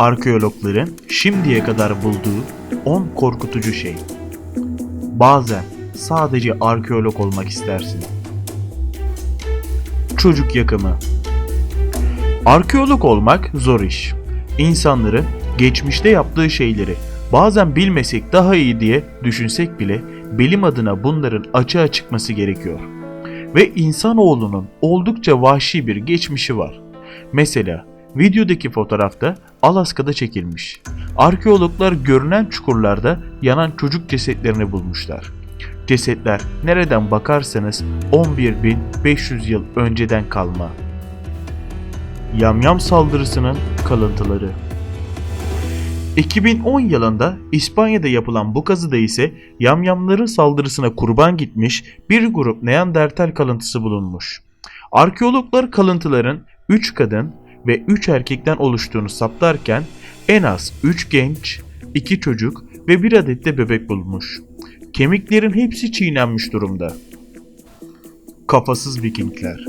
Arkeologların şimdiye kadar bulduğu 10 korkutucu şey. Bazen sadece arkeolog olmak istersin. Çocuk yakımı. Arkeolog olmak zor iş. İnsanların geçmişte yaptığı şeyleri bazen bilmesek daha iyi diye düşünsek bile bilim adına bunların açığa çıkması gerekiyor. Ve insanoğlunun oldukça vahşi bir geçmişi var. Mesela videodaki fotoğrafta Alaska'da çekilmiş. Arkeologlar görünen çukurlarda yanan çocuk cesetlerini bulmuşlar. Cesetler nereden bakarsanız 11.500 yıl önceden kalma. Yamyam saldırısının kalıntıları. 2010 yılında İspanya'da yapılan bu kazıda ise yamyamların saldırısına kurban gitmiş bir grup Neandertal kalıntısı bulunmuş. Arkeologlar kalıntıların 3 kadın ve 3 erkekten oluştuğunu saptarken en az 3 genç, 2 çocuk ve 1 adet de bebek bulmuş. Kemiklerin hepsi çiğnenmiş durumda. Kafasız Vikingler.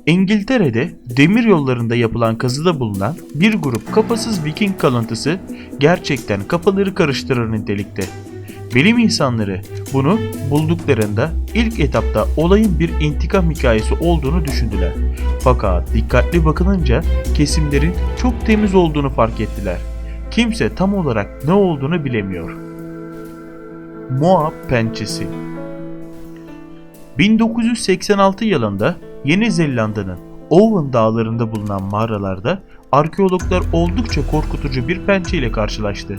İngiltere'de demir yollarında yapılan kazıda bulunan bir grup kafasız Viking kalıntısı gerçekten kafaları karıştırır nitelikte. Bilim insanları bunu bulduklarında ilk etapta olayın bir intikam hikayesi olduğunu düşündüler. Fakat dikkatli bakılınca kesimlerin çok temiz olduğunu fark ettiler. Kimse tam olarak ne olduğunu bilemiyor. Moa pençesi. 1986 yılında Yeni Zelanda'nın Owen dağlarında bulunan mağaralarda arkeologlar oldukça korkutucu bir pençe ile karşılaştı.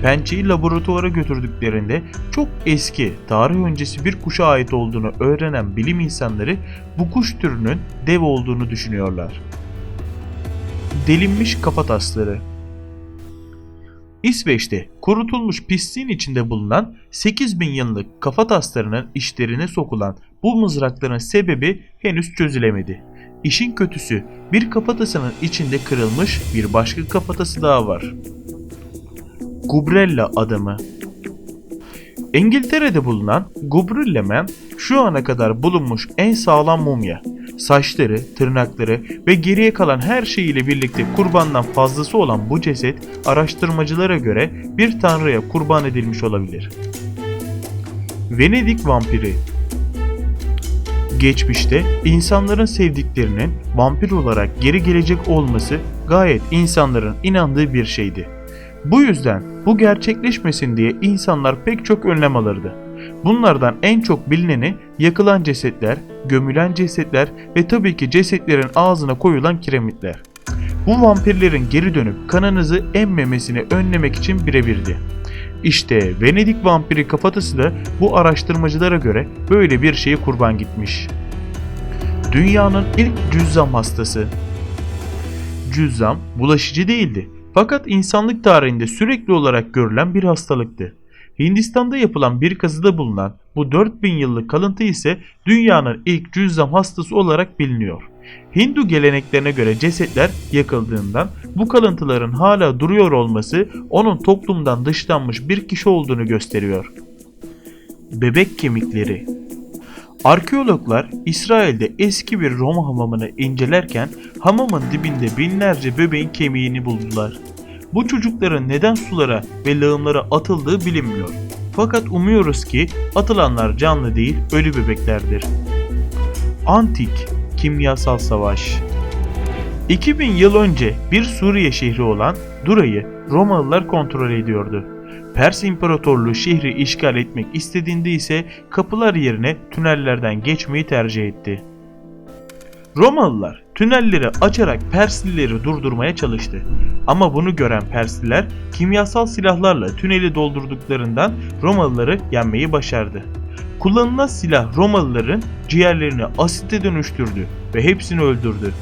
Pençeyi laboratuvara götürdüklerinde çok eski, tarih öncesi bir kuşa ait olduğunu öğrenen bilim insanları bu kuş türünün dev olduğunu düşünüyorlar. Delinmiş kafatasları. İsveç'te kurutulmuş pisliğin içinde bulunan 8000 yıllık kafataslarının içlerine sokulan bu mızrakların sebebi henüz çözülemedi. İşin kötüsü bir kafatasının içinde kırılmış bir başka kafatası daha var. Gubrella adamı. İngiltere'de bulunan Gubrella Man şu ana kadar bulunmuş en sağlam mumya. Saçları, tırnakları ve geriye kalan her şeyiyle birlikte kurbandan fazlası olan bu ceset araştırmacılara göre bir tanrıya kurban edilmiş olabilir. Venedik vampiri. Geçmişte insanların sevdiklerinin vampir olarak geri gelecek olması gayet insanların inandığı bir şeydi. Bu yüzden bu gerçekleşmesin diye insanlar pek çok önlem alırdı. Bunlardan en çok bilineni yakılan cesetler, gömülen cesetler ve tabii ki cesetlerin ağzına koyulan kiremitler. Bu vampirlerin geri dönüp kanınızı emmemesini önlemek için birebirdi. İşte Venedik vampiri kafatası da bu araştırmacılara göre böyle bir şeye kurban gitmiş. Dünyanın ilk cüzzam hastası. Cüzzam bulaşıcı değildi. Fakat insanlık tarihinde sürekli olarak görülen bir hastalıktı. Hindistan'da yapılan bir kazıda bulunan bu 4000 yıllık kalıntı ise dünyanın ilk cüzzam hastası olarak biliniyor. Hindu geleneklerine göre cesetler yakıldığından bu kalıntıların hala duruyor olması onun toplumdan dışlanmış bir kişi olduğunu gösteriyor. Bebek kemikleri. Arkeologlar İsrail'de eski bir Roma hamamını incelerken hamamın dibinde binlerce bebeğin kemiğini buldular. Bu çocukların neden sulara ve lağımlara atıldığı bilinmiyor. Fakat umuyoruz ki atılanlar canlı değil, ölü bebeklerdir. Antik kimyasal savaş. 2000 yıl önce bir Suriye şehri olan Dura'yı Romalılar kontrol ediyordu. Pers İmparatorluğu şehri işgal etmek istediğinde ise kapılar yerine tünellerden geçmeyi tercih etti. Romalılar tünelleri açarak Perslileri durdurmaya çalıştı. Ama bunu gören Persliler kimyasal silahlarla tüneli doldurduklarından Romalıları yenmeyi başardı. Kullanılan silah Romalıların ciğerlerini asite dönüştürdü ve hepsini öldürdü.